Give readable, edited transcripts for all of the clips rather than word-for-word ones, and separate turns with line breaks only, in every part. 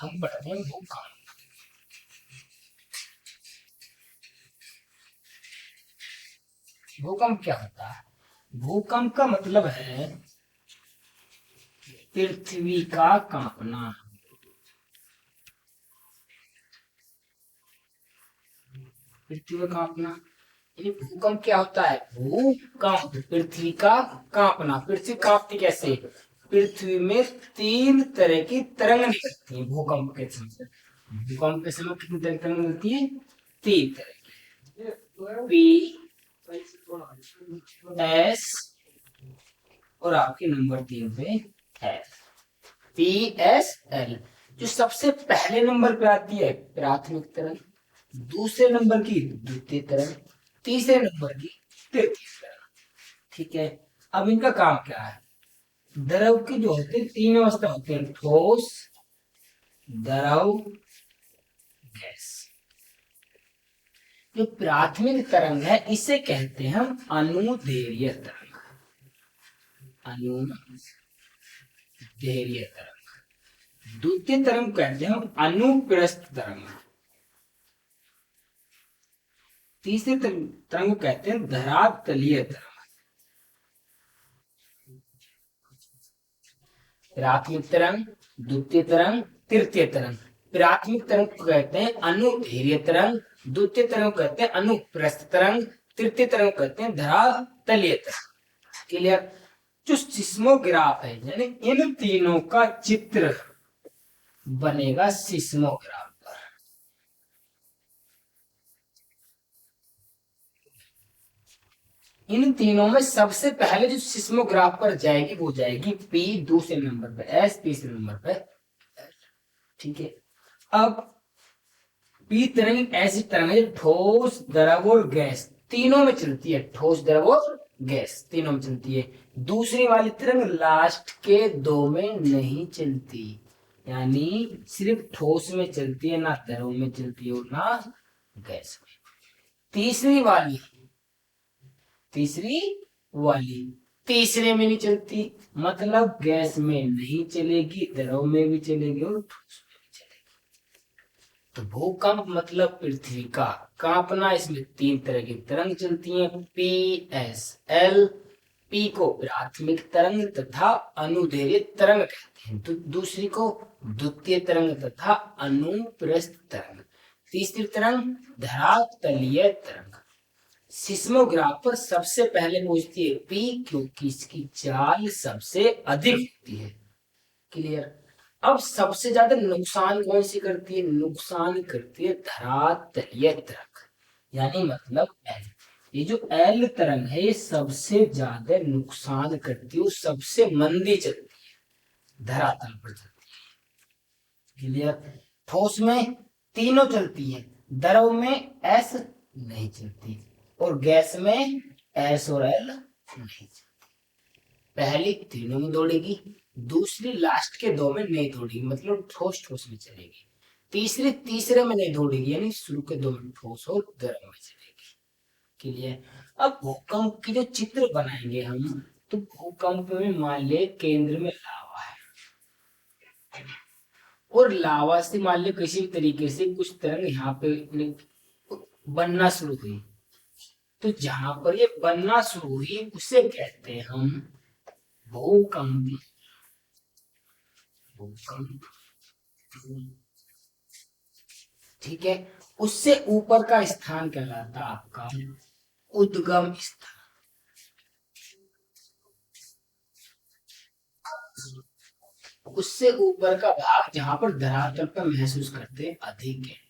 हम पढ़ते हैं भूकंप। भूकंप क्या होता है? भूकंप का मतलब है पृथ्वी का कांपना। पृथ्वी का कांपना यानी भूकंप क्या होता है? भूकंप पृथ्वी का कांपना। पृथ्वी कांपती कैसे? पृथ्वी में तीन तरह की तरंग निकलती है भूकंप के समय। भूकंप के समय कितनी तरह की तरंग निकलती है? तीन तरह की। पी, एस और आपके नंबर 3 पे है पी एस एल। जो सबसे पहले नंबर पे आती है प्राथमिक तरंग, दूसरे नंबर की द्वितीय तरंग, तीसरे नंबर की तृतीय तरंग। ठीक है। अब इनका काम क्या है? द्रव की जो होते हैं तीन अवस्था होते हैं, ठोस, द्रव, गैस। जो प्राथमिक तरंग है इसे कहते हैं हम अनुदैर्घ्य तरंग। अनुदैर्घ्य तरंग। द्वितीय तरंग कहते हैं हम अनुप्रस्थ तरंग। तीसरे तरंग कहते हैं धरातलीय तरंग। प्राथमिक तरंग, द्वितीय तरंग, तृतीय तरंग। प्राथमिक तरंग को कहते हैं अनुदैर्घ्य तरंग, द्वितीय तरंग को कहते हैं अनुप्रस्थ तरंग, तृतीय तरंग को कहते हैं धरातलीय तरंग। क्लियर? जो सिस्मोग्राफ है यानी इन तीनों का चित्र बनेगा सिस्मोग्राफ पर। इन तीनों में सबसे पहले जो सिस्मोग्राफ पर जाएगी वो जाएगी पी, दूसरे नंबर पे एस, तीसरे नंबर पे एल। ठीक है। अब पी तरंग ऐसी तरंग है ठोस, द्रव और गैस तीनों में चलती है। ठोस, द्रव और गैस तीनों में चलती है। दूसरी वाली तरंग लास्ट के दो में नहीं चलती, यानी सिर्फ ठोस में चलती है, ना द्रव में चलती है और ना गैस में। तीसरी वाली तीसरे में नहीं चलती, मतलब गैस में नहीं चलेगी, द्रव में भी चलेगी और ठोस में भी चलेगी। तो भूकंप मतलब पृथ्वी का कांपना। इसमें तीन तरह की तरंग चलती हैं, पी एस एल। पी को प्राथमिक तरंग तथा अनुदैर्घ्य तरंग कहते हैं, तो दूसरी को द्वितीय तरंग तथा अनुप्रस्थ तरंग, तीसरी तरंग धरातलीय तरंग। सिस्मोग्राफ पर सबसे पहले पहुंचती है पी, क्योंकि इसकी चाल सबसे अधिक होती है। क्लियर? अब सबसे ज्यादा नुकसान कौन सी करती है? नुकसान करती है धरातलीय तरंग, यानी मतलब एल। ये जो एल तरंग है ये सबसे ज्यादा नुकसान करती है, सबसे मंदी चलती है, धरातल पर चलती है। क्लियर? ठोस में तीनों चलती है, द्रव में एस नहीं चलती और गैस में एस और एल नहीं चलती। पहली तीनों में दौड़ेगी, दूसरी लास्ट के दो में नहीं दौड़ेगी, मतलब ठोस ठोस में चलेगी। तीसरी तीसरे में नहीं दौड़ेगी, यानी शुरू के दो में ठोस और द्रव में चलेगी। क्लियर? अब भूकंप की जो चित्र बनाएंगे हम, तो भूकंप में मान ले केंद्र में लावा है और लावा से मान ले किसी भी तरीके से कुछ तरंग यहाँ पे बनना शुरू हुई, तो जहां पर ये बनना शुरू हुई उसे कहते हैं हम भूकंप। भूकंप। ठीक है। उससे ऊपर का स्थान कहलाता है आपका उद्गम स्थान। उससे ऊपर का भाग जहां पर धरातल पर महसूस करते अधिक है।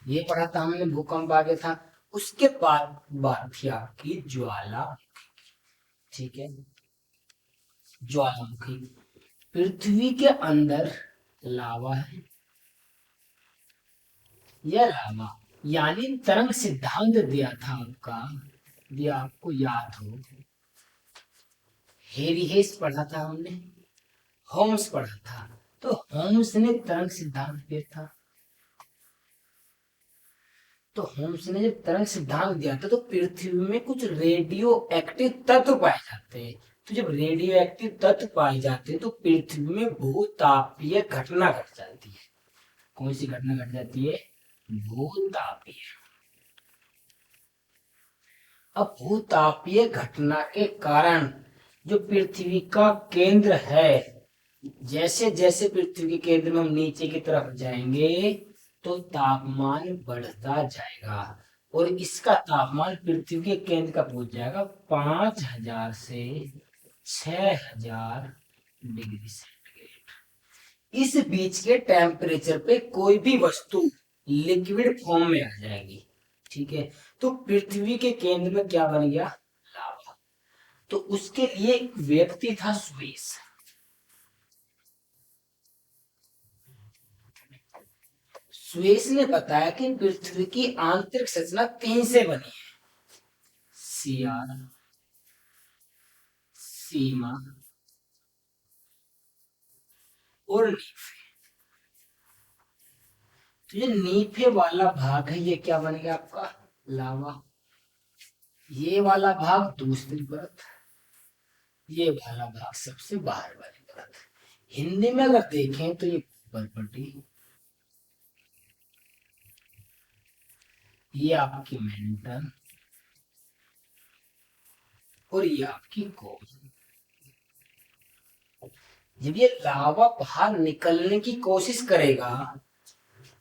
ये पढ़ा था हमने, भूकंप आगे था। उसके बाद बात थी आपकी ज्वाला। ठीक है। ज्वालामुखी पृथ्वी के अंदर लावा है। यह लावा यानी तरंग सिद्धांत दिया था आपका, दिया आपको याद हो, हेरी हेस पढ़ा था हमने, होम्स पढ़ा था। तो होम्स ने तरंग सिद्धांत दिया था। तो होम्स ने जब तरंग सिद्धांत दिया था तो पृथ्वी में कुछ रेडियो एक्टिव तत्व पाए जाते हैं, तो जब रेडियो एक्टिव तत्व पाए जाते हैं तो पृथ्वी में भूतापीय घटना घट जाती है। कौन सी घटना घट जाती है? भूतापीय। अब भूतापीय घटना के कारण जो पृथ्वी का केंद्र है, जैसे जैसे पृथ्वी के केंद्र में हम नीचे की तरफ जाएंगे तो तापमान बढ़ता जाएगा और इसका तापमान पृथ्वी के केंद्र का पहुंच जाएगा 5000 से 6000 डिग्री सेंटीग्रेड। इस बीच के टेम्परेचर पे कोई भी वस्तु लिक्विड फॉर्म में आ जाएगी। ठीक है, तो पृथ्वी के केंद्र में क्या बन गया? लावा। तो उसके लिए एक व्यक्ति था स्वेस। स्वेस ने बताया कि पृथ्वी की आंतरिक संरचना 3 से बनी है: सियार, सीमा और नीफे। तो ये नीफे वाला भाग है, ये क्या बन गया आपका? लावा। ये वाला भाग दूसरी परत, ये वाला भाग सबसे बाहर वाली परत। हिंदी में अगर देखें तो ये पलपटी, ये आपकी मेंटल और ये आपकी कोर। जब ये लावा बाहर निकलने की कोशिश करेगा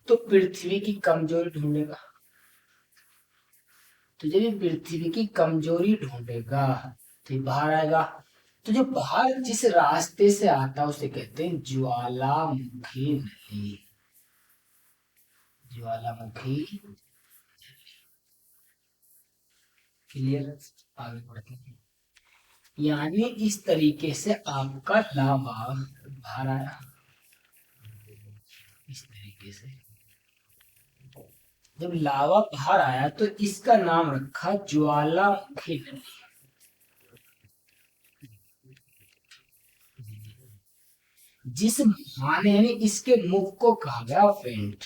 तो पृथ्वी की कमजोरी ढूंढेगा। तो जब ये पृथ्वी की कमजोरी ढूंढेगा तो ये बाहर आएगा। तो जो बाहर जिस रास्ते से आता है उसे कहते हैं ज्वालामुखी नली। ज्वालामुखी। क्लियर? आगे बढ़ते हैं। यानी इस तरीके से आपका लावा बाहर आया, इस तरीके से। जब लावा बाहर आया तो इसका नाम रखा ज्वालामुखी नली। जिस मुहाने यानी इसके मुख को कहा गया वेंट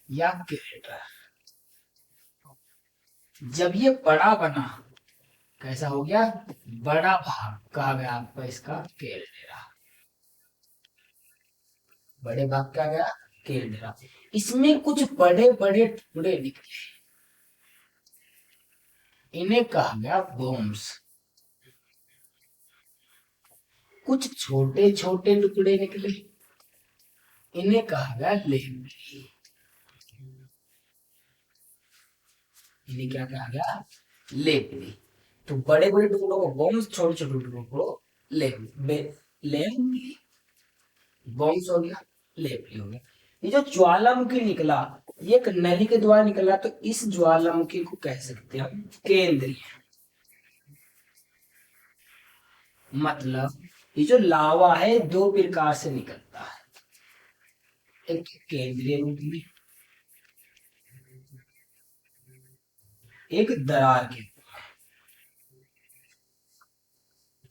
या क्रेटर। जब ये बड़ा बना, कैसा हो गया? बड़ा भाग कहा गया आपका इसका कैल्डेरा। बड़े भाग का गया कैल्डेरा। इसमें कुछ बड़े बड़े टुकड़े निकले, इन्हें कहा गया बोम्स। कुछ छोटे छोटे टुकड़े निकले, इन्हें कहा गया लेमड़ी। इन्हें क्या कहा गया? लेमड़ी। तो बड़े बड़े टुकड़ों को बोम्स, छोटे छोटे टुकड़ों को लेमड़ी। बोम्स हो गया, लेमड़ी हो गया। ये जो ज्वालामुखी निकला, ये एक नली के द्वारा निकला, तो इस ज्वालामुखी को कह सकते हैं हम केंद्रीय। मतलब ये जो लावा है दो प्रकार से निकलता है, एक तो केंद्रीय रूप में, एक दरार के।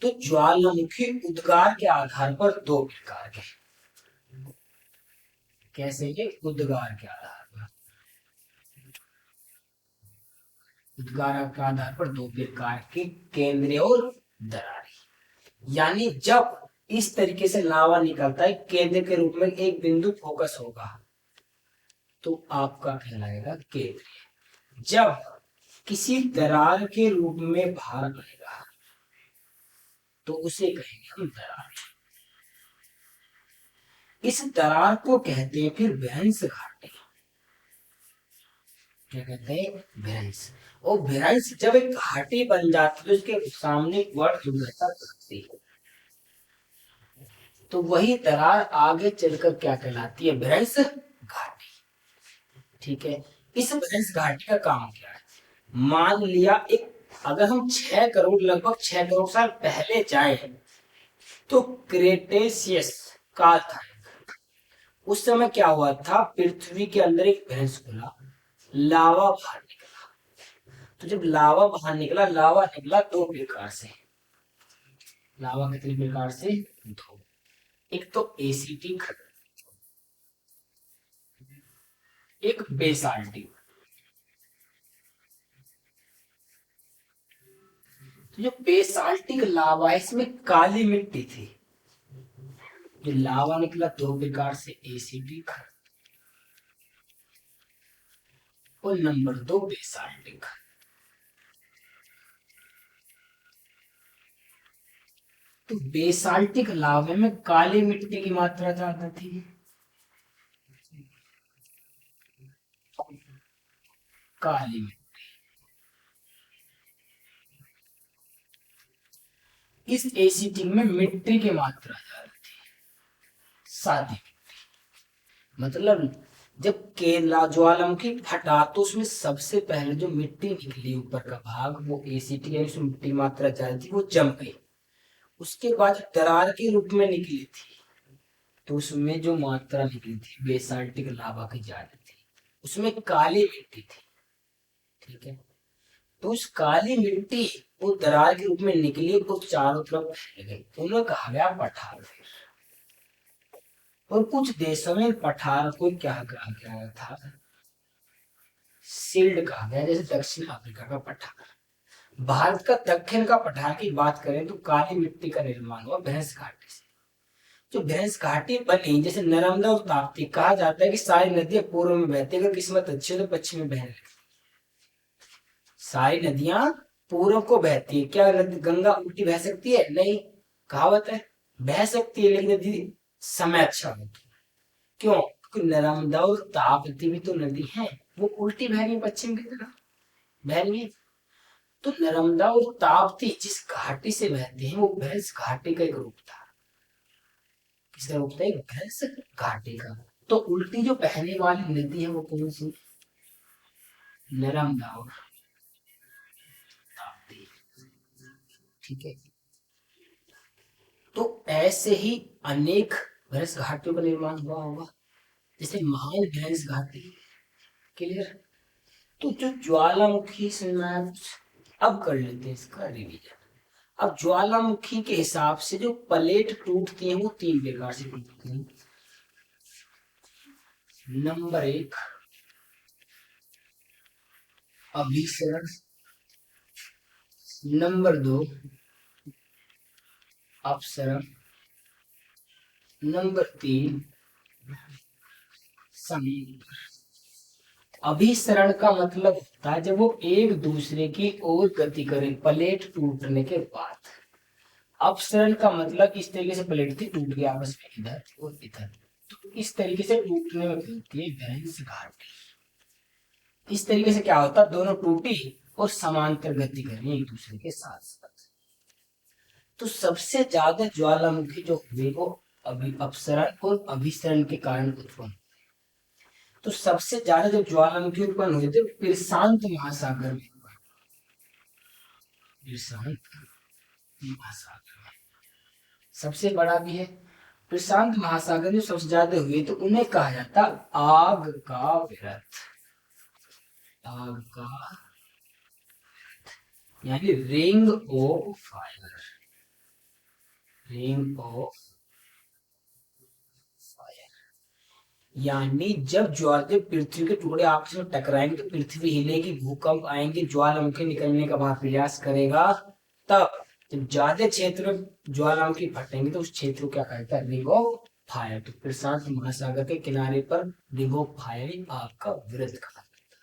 तो ज्वालामुखी उद्गार के आधार पर दो प्रकार के। कैसे? ये उद्गार के आधार पर, उद्गार के आधार पर दो प्रकार के, केंद्रीय और दरारी। यानी जब इस तरीके से लावा निकलता है केंद्र के रूप में, एक बिंदु फोकस होगा, तो आपका कहलाएगा केंद्रीय। जब किसी दरार के रूप में बाहर आएगा तो उसे कहेंगे हम दरार। इस दरार को कहते हैं फिर भ्रंश घाटी। क्या कहते हैं? भ्रंश। और भ्रंश जब एक घाटी बन जाती है तो उसके सामने एक वर्ड दुर्घटना करती है, तो वही दरार आगे चलकर क्या कहलाती है? भ्रंश घाटी। ठीक है, इस भ्रंश घाटी का काम क्या है? मान लिया एक, अगर हम 6 करोड़, लगभग 6 करोड़ साल पहले जाए तो क्रेटेशियस काल था। उस समय क्या हुआ था? पृथ्वी के अंदर एक भ्रंश खुला, लावा बाहर निकला। तो जब लावा बाहर निकला, लावा निकला दो प्रकार से। लावा कितने प्रकार से? दो। एक तो एसिटिक, एक बेसाल्टिक। तो जो बेसाल्टिक लावा है इसमें काली मिट्टी थी। जो लावा निकला दो प्रकार से, एसिडिक और नंबर दो बेसाल्टिक। तो बेसाल्टिक लावे में काली मिट्टी की मात्रा ज्यादा थी। काली मिट्टी, इस एसिटिक में मिट्टी की मात्रा ज्यादा थी, सादी मिट्टी। मतलब जब केला ज्वालामुखी फटा तो उसमें सबसे पहले जो मिट्टी निकली ऊपर का भाग, वो एसिटिक है, उसमें मिट्टी की मात्रा ज्यादा थी, वो जम गई। उसके बाद दरार के रूप में निकली थी, तो उसमें जो मात्रा निकली थी बेसाल्टिक लावा की ज्यादा थी, उसमें काली मिट्टी थी। ठीक है, तो उस काली मिट्टी वो दरार के रूप में निकली तो चारों तरफ फैल गई, उन्हें कहा गया पठार। फिर और कुछ देशों में पठार को क्या कहा गया था, सील्ड कहा गया, जैसे दक्षिण अफ्रीका का पठार। भारत का दक्षिण का पठार की बात करें तो काली मिट्टी का निर्माण हुआ भैंस घाटी से। जो भैंस घाटी बनी, जैसे नर्मदा और ताप्ती, कहा जाता है कि सारी नदियां पूर्व में बहती, अगर किस्मत अच्छी हो तो पश्चिम में बहने लगती। सारी नदियां पूर्व को बहती है, क्या गंगा उल्टी बह सकती है? नहीं, कहावत है बह सकती है, लेकिन यदि समय अच्छा हो तो। क्यों? क्योंकि नर्मदा और ताप्ती भी तो नदी है, वो उल्टी बह रही है पश्चिम की तरफ बह रही है। तो नर्मदा और ताप्ती जिस घाटी से बहते हैं वो भैंस घाटी का एक रूप था। किसका रूप था? एक भैंस घाटी का। तो उल्टी जो बहने वाली नदी है वो कौन सी? नर्मदा और ताप्ती। ठीक है, तो ऐसे ही अनेक भैंस घाटियों का निर्माण हुआ होगा, जैसे महान भैंस घाटी। क्लियर? तो जो ज्वालामुखी से मैं अब कर लेते हैं इसका रिवीजन। अब ज्वालामुखी के हिसाब से जो प्लेट टूटती है वो तीन प्रकार से टूटती हैं। नंबर एक, अभिसरण। नंबर दो, अपसरण। नंबर तीन, समांतर। अभिसरण का मतलब होता है जब वो एक दूसरे की ओर गति करें प्लेट टूटने के बाद। अपसरण का मतलब इस तरीके से प्लेट थी, टूट गया आपस में इधर और इधर, तो इस तरीके से टूटने में होती है भैंस घाटी। इस तरीके से क्या होता, दोनों टूटी और समांतर गति करें एक दूसरे के साथ साथ। तो सबसे ज्यादा ज्वालामुखी जो हुए वो अपसरण और अभिसरण के कारण उत्पन्न। तो सबसे ज्यादा जो ज्वालामुखी उत्पन्न हुए थे प्रशांत महासागर में। प्रशांत महासागर में सबसे बड़ा भी है। प्रशांत महासागर में सबसे ज्यादा हुए तो उन्हें कहा जाता आग का वृत्त। आग का, यानी ring of fire. Ring of fire, यानी जब जब पृथ्वी के टुकड़े आपस में टकराएंगे तो पृथ्वी हिलेगी, भूकंप आएंगे, ज्वालामुखी निकलने का वहां प्रयास करेगा। तब जब ज्यादा क्षेत्र में ज्वालामुखी फटेंगे तो उस क्षेत्र को क्या कहता है? Ring of fire. तो प्रशांत महासागर के किनारे पर रिंग ऑफ फायर, आग का वृत्त कहा जाता है।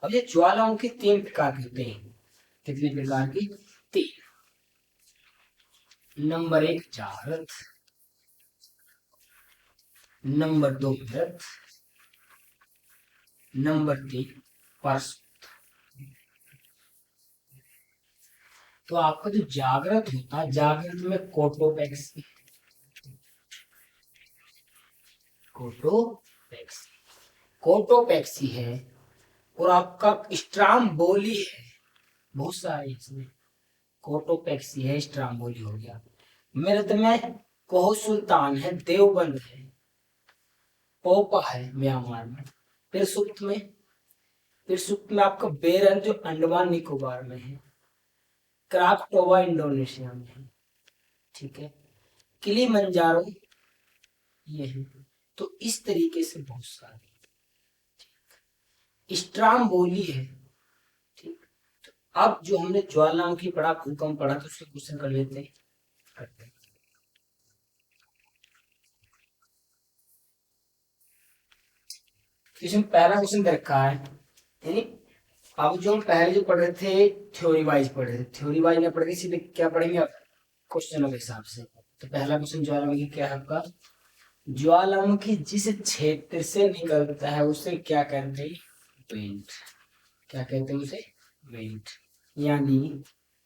अब ये ज्वालामुखी तीन प्रकार के होते हैं। कितने प्रकार की? तीन। नंबर एक, जागृत। नंबर दो, मृत। नंबर तीन, परसुत। तो आपका जो जागृत होता है, जागृत में कोटोपैक्सी। कोटोपैक्सी, कोटोपैक्सी है। और आपका स्ट्रामबोली है, बहुत सारे इसमें। कोटोपैक्सी है, स्ट्रामबोली हो गया। मृत में कोह सुल्तान है, देवबंद है, पोपा है म्यांमार में। फिर सुप्त में, फिर सुप्त में आपका बेरन जो अंडमान निकोबार में है। क्राफ्टोवा इंडोनेशिया में है। ठीक है, किलीमंजारो ये है। तो इस तरीके से बहुत सारे स्ट्रामबोली है। ठीक, अब जो हमने ज्वालामुखी पढ़ा, भूकंप पढ़ा, तो उसके क्वेश्चन कर लेते हैं। इसमें पहला क्वेश्चन दे रखा है, यानी अब जो हम पहले जो पढ़ रहे थे थ्योरी वाइज पढ़ रहे थे, थ्योरी वाइज में पढ़ के सीधे क्या पढ़ेंगे अब क्वेश्चनों के हिसाब से। तो पहला क्वेश्चन ज्वालामुखी क्या है आपका, ज्वालामुखी जिस क्षेत्र से निकलता है उसे क्या कहते हैं, वेंट। क्या कहते हैं उसे, वेंट। यानी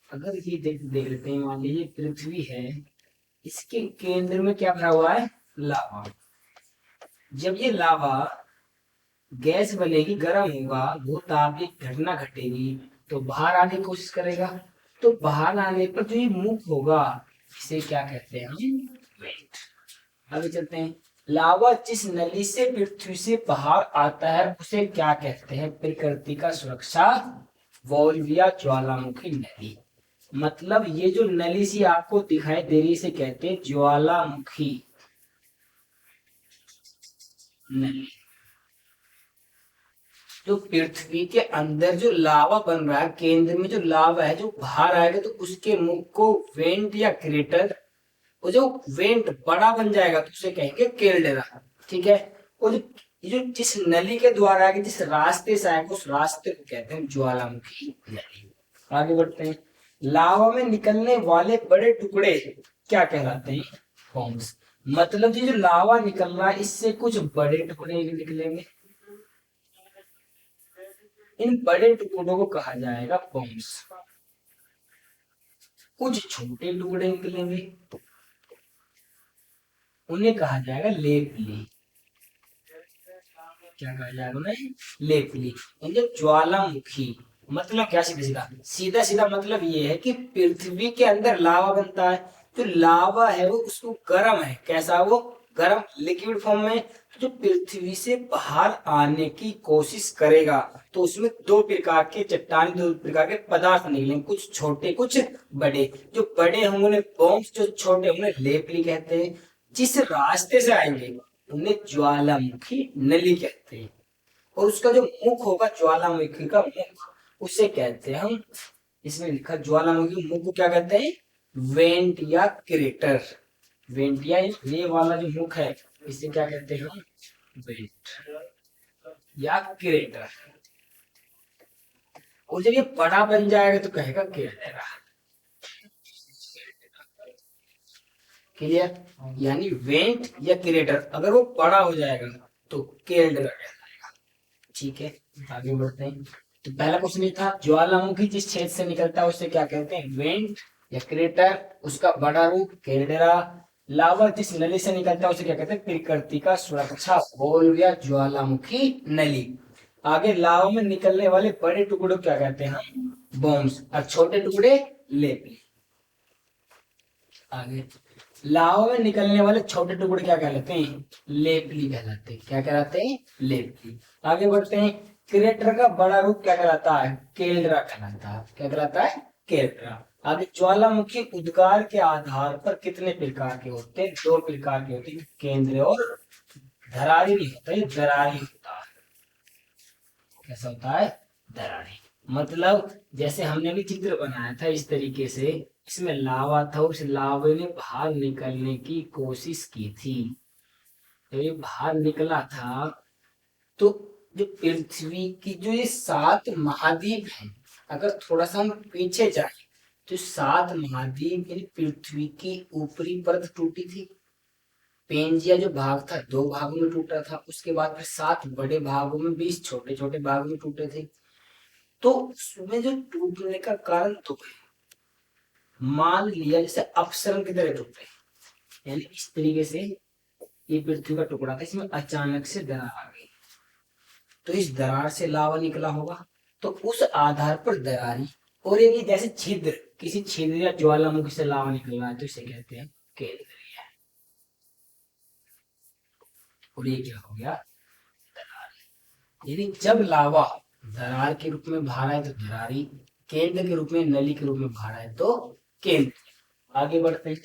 अगर ये देख लेते हैं, मान लीजिए पृथ्वी है, इसके केंद्र में क्या भरा हुआ है, लावा। जब ये लावा गैस बनेगी, गर्म होगा, भूतापिक घटना घटेगी, तो बाहर आने की कोशिश करेगा। तो बाहर आने पर जो ये मुख होगा, इसे क्या कहते हैं हम, वेंट। आगे चलते हैं, लावा जिस नली से पृथ्वी से बाहर आता है उसे क्या कहते हैं, प्रकृति का सुरक्षा वॉल्व या ज्वालामुखी नली। मतलब ये जो नली सी आपको दिखाई दे रही है इसे कहते हैं ज्वालामुखी नली। जो पृथ्वी के अंदर जो लावा बन रहा है, केंद्र में जो लावा है, जो बाहर आएगा तो उसके मुख को वेंट या क्रेटर, वो जो वेंट बड़ा बन जाएगा तो उसे कहेंगे केल्डेरा। ठीक है। और जो जिस नली के द्वारा आएगा, जिस रास्ते से आएगा, उस रास्ते को कहते हैं ज्वालामुखी नली। आगे बढ़ते हैं, लावा में निकलने वाले बड़े टुकड़े क्या कहलाते हैं, फॉर्म्स। मतलब ये जो लावा निकल रहा है इससे कुछ बड़े टुकड़े निकलेंगे, इन बड़े टुकड़ों को कहा जाएगा बॉम्ब्स। कुछ छोटे टुकड़े निकलेंगे, उन्हें कहा जाएगा लेपली। क्या कहा जाएगा उन्हें, लेपली। ज्वालामुखी मतलब क्या, सीधा सीधा सीधा सीधा मतलब ये है कि पृथ्वी के अंदर लावा बनता है, जो लावा है वो उसको गर्म है, कैसा वो गर्म लिक्विड फॉर्म में, जो पृथ्वी से बाहर आने की कोशिश करेगा तो उसमें दो प्रकार के चट्टान, दो प्रकार के पदार्थ निकलेंगे, कुछ छोटे कुछ बड़े। जो बड़े होंगे उन्हें बॉम्ब्स, जो छोटे होंगे लेपली कहते हैं। जिस रास्ते से आएंगे उन्हें ज्वालामुखी नली कहते हैं। और उसका जो मुख होगा ज्वालामुखी का मुख, उसे कहते हैं हम, इसमें लिखा ज्वालामुखी मुख को क्या कहते हैं, वेंट या क्रेटर। वेंट या ये वाला जो मुख है इसे क्या कहते हैं हम, वेंट या क्रेटर। और जब ये बड़ा बन जाएगा तो कहेगा क्रेटर। क्लियर। यानी वेंट या क्रेटर अगर वो बड़ा हो जाएगा तो केल्डर कहलाएगा। ठीक है, आगे बढ़ते हैं। तो पहला क्वेश्चन ये था, ज्वालामुखी जिस क्षेत्र से निकलता है उसे क्या कहते हैं, वेंट या क्रेटर, उसका बड़ा रूप केल्डेरा। लावा जिस नली से निकलता है उसे क्या कहते हैं, प्रकृति का सुरक्षा वॉल्व या ज्वालामुखी नली। आगे लावा में निकलने वाले बड़े टुकड़ों क्या कहते हैं, बॉम्ब्स, और छोटे टुकड़े लेपी। आगे लावा में निकलने वाले छोटे टुकड़े क्या कहलाते हैं, लेपली कहलाते हैं। क्या कहलाते हैं, लेपली। आगे बढ़ते हैं, क्रेटर का बड़ा रूप क्या कहलाता है, केल्ड्रा कहलाता है। क्या कहलाता है, केल्ड्रा। आगे ज्वालामुखी उद्गार के आधार पर कितने प्रकार के होते हैं, दो प्रकार के होते हैं, केंद्र और धरारी नहीं होता, ये दरारी होता है। कैसा होता है, दरारी। मतलब जैसे हमने भी चित्र बनाया था इस तरीके से, इसमें लावा था, उस लावे ने बाहर निकलने की कोशिश की थी। जब ये बाहर निकला था तो जो पृथ्वी की जो ये 7 महाद्वीप है, अगर थोड़ा सा हम पीछे जाए तो 7 महाद्वीप यानी पृथ्वी की ऊपरी परत टूटी थी। पेंजिया जो भाग था 2 भागों में टूटा था, उसके बाद फिर 7 बड़े भागों में 20 छोटे छोटे भागों में टूटे थे। तो उसमें जो टूटने का कारण तो मान लिया जैसे अपसरण की तरह टूटे, यानी इस तरीके से ये पृथ्वी का टुकड़ा था, इसमें अचानक से दरार आ गई, तो इस दरार से लावा निकला होगा, तो उस आधार पर दरारी। और ये जैसे छिद्र, किसी छिद्र या ज्वालामुखी से लावा निकल रहा है तो इसे कहते हैं केंद्रीय। और ये क्या हो गया, दरार। यानी जब लावा दरार के रूप में बाहर आए तो दरारी, केंद्र के रूप में, नली के रूप में बाहर आए तो केंद्र। आगे बढ़ते हैं,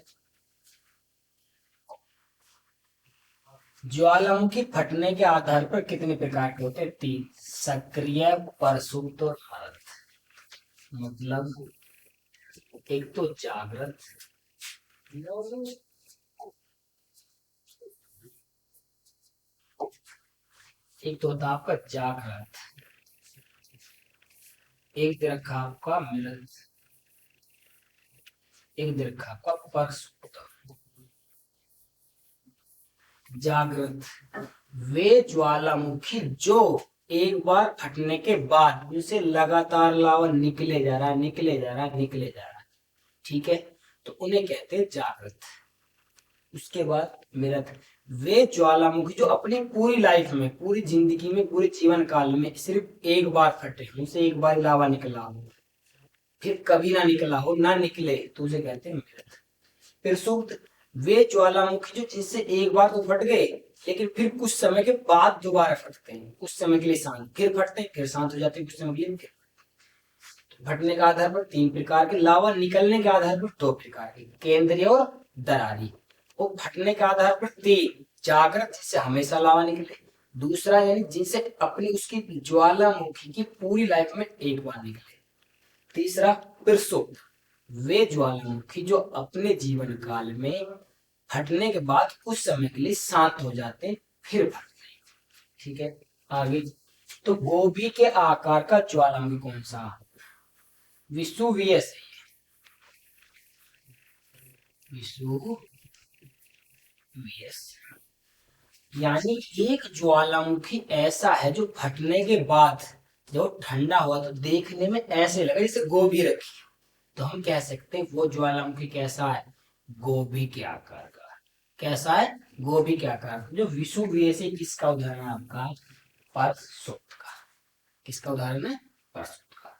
ज्वालामुखी फटने के आधार पर कितने प्रकार के होते हैं, 3, सक्रिय, प्रसुप्त और मरद। मतलब एक तो जागृत, एक तो होता आपका जागृत, एक दे रखा आपका मृत, एक दे रखा आपका परसुप्त। जागृत वे ज्वालामुखी जो एक बार फटने के बाद उनसे लगातार लावा निकले जा रहा है, निकले जा रहा है, निकले जा रहा है, ठीक है, तो उन्हें कहते हैं जागृत। उसके बाद मृत वे ज्वालामुखी जो अपनी पूरी लाइफ में, पूरी जिंदगी में, पूरे जीवन काल में सिर्फ एक बार फटे, उनसे एक बार लावा निकला हो, फिर कभी ना निकला हो, ना निकले, तो उसे कहते हैं मृत। फिर सुप्त वे ज्वालामुखी जो जिससे एक बार तो फट गए, लेकिन फिर कुछ समय के बाद दोबारा फटते हैं, कुछ समय के लिए शांत, फिर फटते हैं, फिर शांत हो जाते हैं, कुछ समय के लिए फिर। तो फटने के आधार पर तीन प्रकार के, लावा निकलने के आधार पर दो प्रकार के, केंद्रीय और दरारी। वो फटने के आधार पर तीन, जागृत जिससे हमेशा लावा निकले, दूसरा यानी जिनसे अपनी उसकी ज्वालामुखी की पूरी लाइफ में एक बार निकले, तीसरा प्रसुप्त वे ज्वालामुखी जो अपने जीवन काल में फटने के बाद कुछ समय के लिए शांत हो जाते हैं, फिर फटते हैं, ठीक है। आगे तो गोभी के आकार का ज्वालामुखी कौन सा? विसुवियस, विसुवियस यानी एक ज्वालामुखी ऐसा है जो फटने के बाद जब ठंडा हुआ तो देखने में ऐसे लगा जैसे गोभी रखी, तो हम कह सकते हैं वो ज्वालामुखी कैसा है? गोभी के आकार का। कैसा है? गोभी के आकार का। जो विसुवियस है किसका उदाहरण है आपका? परसुप्त का। किसका उदाहरण है? परसुप्त का।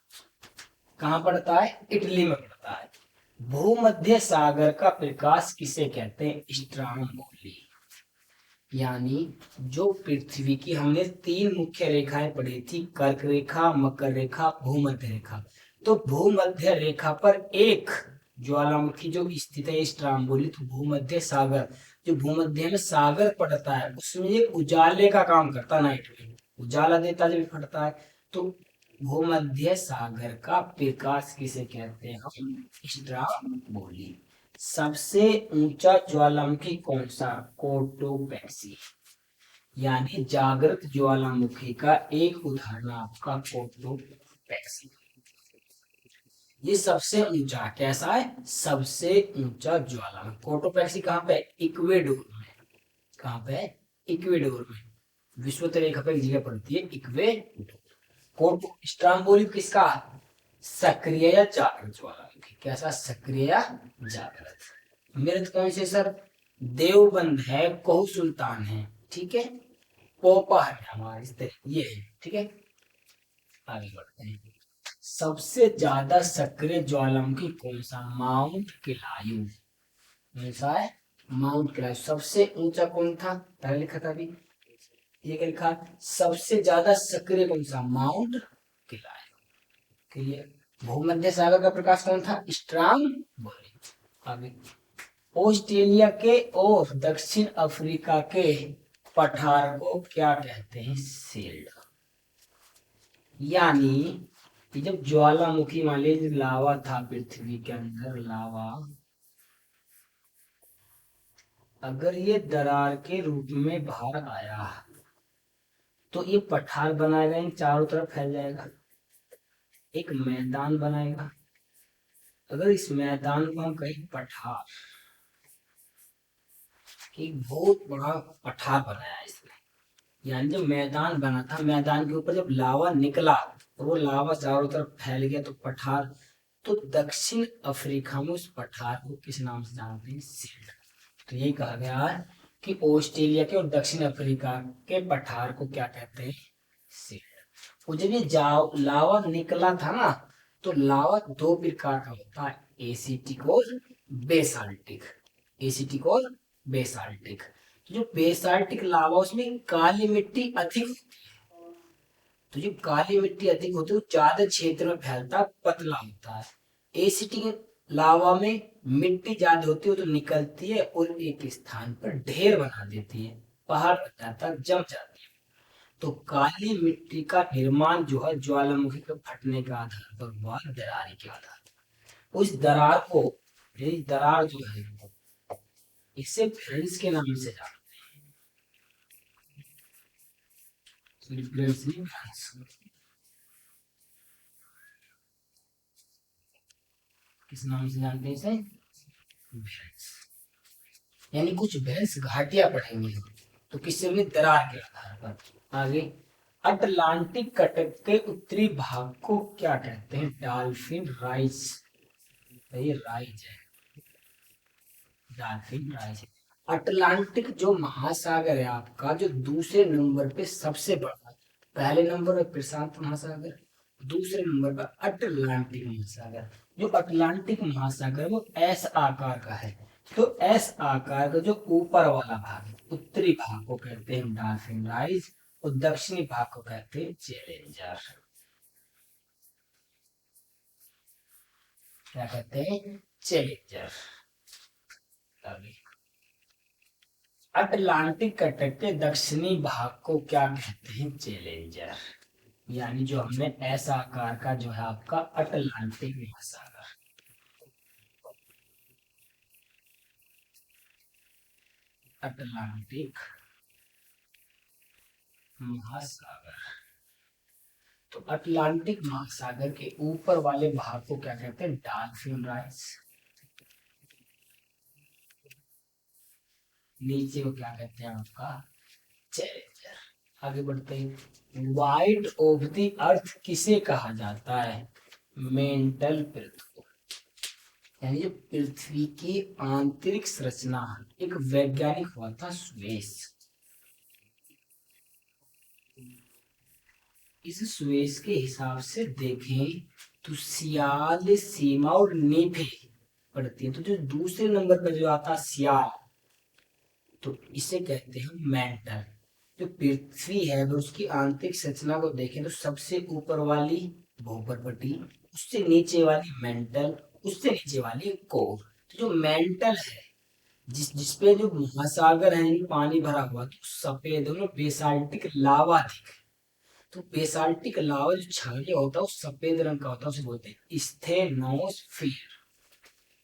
कहाँ पड़ता है? इटली में पड़ता है। भूमध्य सागर का प्रकाश किसे कहते हैं? स्ट्रामोली। यानी जो पृथ्वी की हमने तीन मुख्य रेखाएं पढ़ी थी, कर्क रेखा, मकर रेखा, भूमध्य रेखा, तो भूमध्य रेखा पर एक ज्वालामुखी जो स्थित है स्ट्रामबोली, तो भूमध्य सागर, जो भूमध्य में सागर पड़ता है उसमें ये उजाले का काम करता है, नाइट में उजाला देता जब फटता है, तो भूमध्य सागर का प्रकाश किसे कहते हैं? स्ट्रामबोली। सबसे ऊंचा ज्वालामुखी कौन सा? कोटोपैक्सी। यानी जागृत ज्वालामुखी का एक उदाहरण आपका कोटोपैक्सी। ये सबसे ऊंचा कैसा है? सबसे ऊंचा ज्वालामुखी। कोटोपैक्सी कहाँ पे? इक्वेडोर में। कहाँ पे? इक्वेडोर में। विषुवत रेखा पर एक जगह पड़ती है, इक्वेडोर। कोटो स्ट्रामबोली किसका? सक्रिय या जागृत ज्वालामुखी। कैसा? सक्रिय या जागृत। मृत कौन से सर? देवबंद है, कोहू सुल्तान है, ठीक है, पोपा है हमारे इस तरह ये है, ठीक है। आगे बढ़ते हैं। सबसे ज्यादा सक्रिय ज्वालामुखी कौन सा? माउंट किलायू। कौन सा है? माउंट किलायू। सबसे ऊंचा कौन था? पहले लिखा था अभी, ये लिखा सबसे ज्यादा सक्रिय कौन सा? माउंट किलायू। क्लियर। भूमध्य सागर का प्रकाश कौन था? स्ट्रामबोली। आगे ऑस्ट्रेलिया के और दक्षिण अफ्रीका के पठार को क्या कहते हैं? सील्ड। यानी जब ज्वालामुखी मान लीजिए लावा था पृथ्वी के अंदर, लावा अगर ये दरार के रूप में बाहर आया तो ये पठार बनाएगा, इन चारों तरफ फैल जाएगा, एक मैदान बनाएगा। अगर इस मैदान को हम कहीं पठार, एक बहुत बड़ा पठार बनाया इसने, यानी जो मैदान बना था, मैदान के ऊपर जब लावा निकला तो वो लावा चारों तरफ फैल गया तो पठार, तो दक्षिण अफ्रीका में उस पठार को किस नाम से जानते हैं? सील्ड। तो ये कहा गया है कि ऑस्ट्रेलिया के और दक्षिण अफ्रीका के पठार को क्या कहते हैं? सील्ड। वो जब ये लावा निकला था ना, तो लावा दो प्रकार का होता है, एसिटिक और बेसाल्टिक। एसिटिक और बेसाल्टिक। जो बेसाल्टिक लावा उसमें काली मिट्टी अधिक होती है, तो जो काली मिट्टी अधिक होती है वो ज्यादा क्षेत्र में फैलता, पतला होता है। एसिटिक लावा में मिट्टी ज्यादा होती है, तो निकलती है और एक स्थान पर ढेर बना देती है, पहाड़ बन जाता है, जम जाती है। तो काली मिट्टी का निर्माण जो है ज्वालामुखी के फटने के आधार पर हुआ, दरार के आधार पर। उस दरार को, ये दरार जो है, इसे फ्रेंड्स के नाम से जानते हैं। फ्रेंड्स नहीं, फ्रेंड्स किस नाम से जानते हैं इसे? भैंस। यानी कुछ भैंस घाटियां पड़ेंगी तो किससे भी, दरार के आधार पर। आगे, अटलांटिक तट के उत्तरी भाग को क्या कहते हैं? Dolphin rise. ये राइज है, डॉल्फिन राइज। अटलांटिक जो महासागर है आपका, जो दूसरे नंबर पे सबसे बड़ा, पहले नंबर पर प्रशांत महासागर, दूसरे नंबर पर अटलांटिक महासागर। जो अटलांटिक महासागर वो एस आकार का है। तो एस आकार का जो ऊपर वाला भाग है, उत्तरी भाग को कहते हैं डॉल्फिन राइज, और दक्षिणी भाग को कहते हैं चैलेंजर। क्या कहते हैं? चैलेंजर। अटलांटिक तट के दक्षिणी भाग को क्या कहते हैं? चैलेंजर। यानी जो हमने ऐसा आकार का जो है आपका अटलांटिक महासागर। अटलांटिक महासागर। तो अटलांटिक महासागर के ऊपर वाले भाग को क्या कहते हैं? Dolphin rise. नीचे को क्या कहते हैं आपका? चैलेंजर। आगे बढ़ते हैं। वाइड ऑफ द अर्थ किसे कहा जाता है? मेंटल पृथ्वी। यानी जो पृथ्वी की आंतरिक संरचना, एक वैज्ञानिक हुआ था स्वेस। इस स्वेस के हिसाब से देखें तो सियाल, सीमा और नीफे पड़ती है। तो जो दूसरे नंबर पर जो आता है सियाल, तो इसे कहते हैं मेंटल। जो पृथ्वी है वो, उसकी आंतरिक संरचना को देखें तो सबसे ऊपर वाली भूपर्पटी, उससे नीचे वाली मेंटल, उससे नीचे वाली कोर। तो जो मेंटल है, जिसपे जो महासागर है, पानी भरा हुआ, तो सफेद बेसाल्टिक लावा दिखे। तो बेसाल्टिक लावा जो छाया होता है वो सफेद रंग का होता है, उसे बोलते हैं स्टेनोस्फीयर।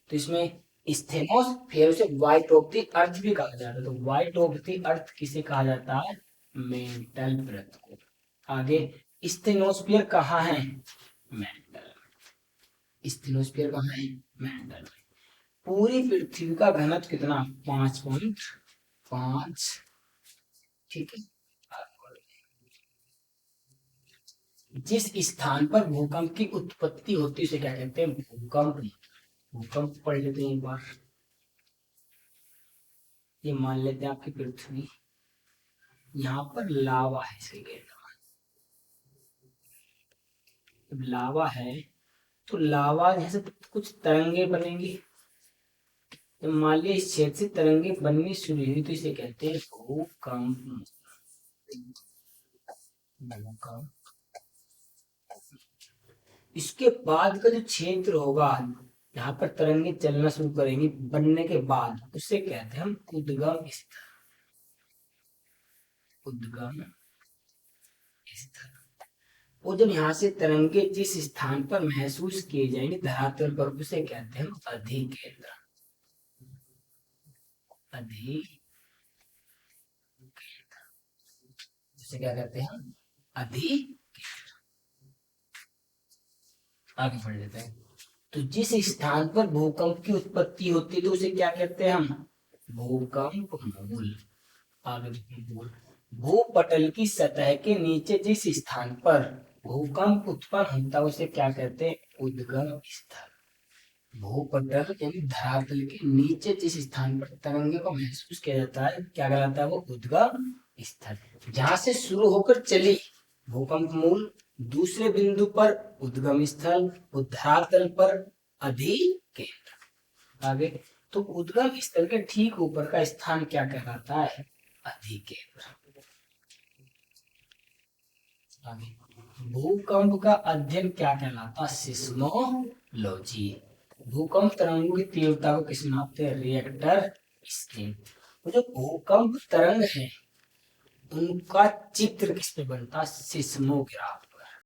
तो इसमें स्टेनोस्फीयर से व्हाइट ऑफ द अर्थ भी कहा जाता है। तो व्हाइट ऑफ द अर्थ किसे कहा जाता है? मेंटल परत को। आगे, स्टेनोस्फीयर कहाँ है? मेंटल। स्टेनोस्फीयर कहाँ है? मेंटल। पूरी पृथ्वी का घनत्व कितना? 5.5। ठीक है। जिस स्थान पर भूकंप की उत्पत्ति होती है उसे क्या कहते हैं? भूकंप। भूकंप पढ़ लेते हैं एक बार। ये मान लेते हैं आपकी पृथ्वी, यहाँ पर लावा है, इसे जब लावा है तो लावा जैसे कुछ तरंगे बनेंगी। तो मान लिया इस क्षेत्र से तरंगे बननी शुरू हुई तो इसे कहते हैं भूकंप। भूकंप। इसके बाद का जो क्षेत्र होगा, यहाँ पर तरंगे चलना शुरू करेंगी बनने के बाद, उसे कहते हैं हम उद्गम स्थल। उद्गम स्थल। और जब यहाँ से तरंगे जिस स्थान पर महसूस किए जाएंगे धरातल पर, उसे कहते हैं अधिकेंद्र। अधिकेंद्र। उसे क्या कहते हैं? अधिकेंद्र। आगे बढ़ लेते हैं। तो जिस स्थान पर भूकंप की उत्पत्ति होती है तो उसे क्या कहते हैं हम? भूकंप मूल। आगे मूल। भूपटल की सतह के नीचे जिस स्थान पर भूकंप उत्पन्न होता है उसे क्या कहते हैं? उद्गम स्थल। भूपटल यानी धरातल के नीचे जिस स्थान पर तरंगे को महसूस किया जाता है क्या कहलाता है? वो उद्गम स्थल। जहां से शुरू होकर चली भूकंप मूल, दूसरे बिंदु पर उद्गम स्थल, धरातल पर अधिकेंद्र। आगे, तो उद्गम स्थल के ठीक ऊपर का स्थान क्या कहलाता है? अधिकेंद्र। आगे, भूकंप का अध्ययन क्या कहलाता? सिस्मोलॉजी। भूकंप तरंगों की तीव्रता को किस नापते हैं? Richter scale. जो भूकंप तरंग है उनका चित्र किस पे बनता? सिस्मोग्राफ।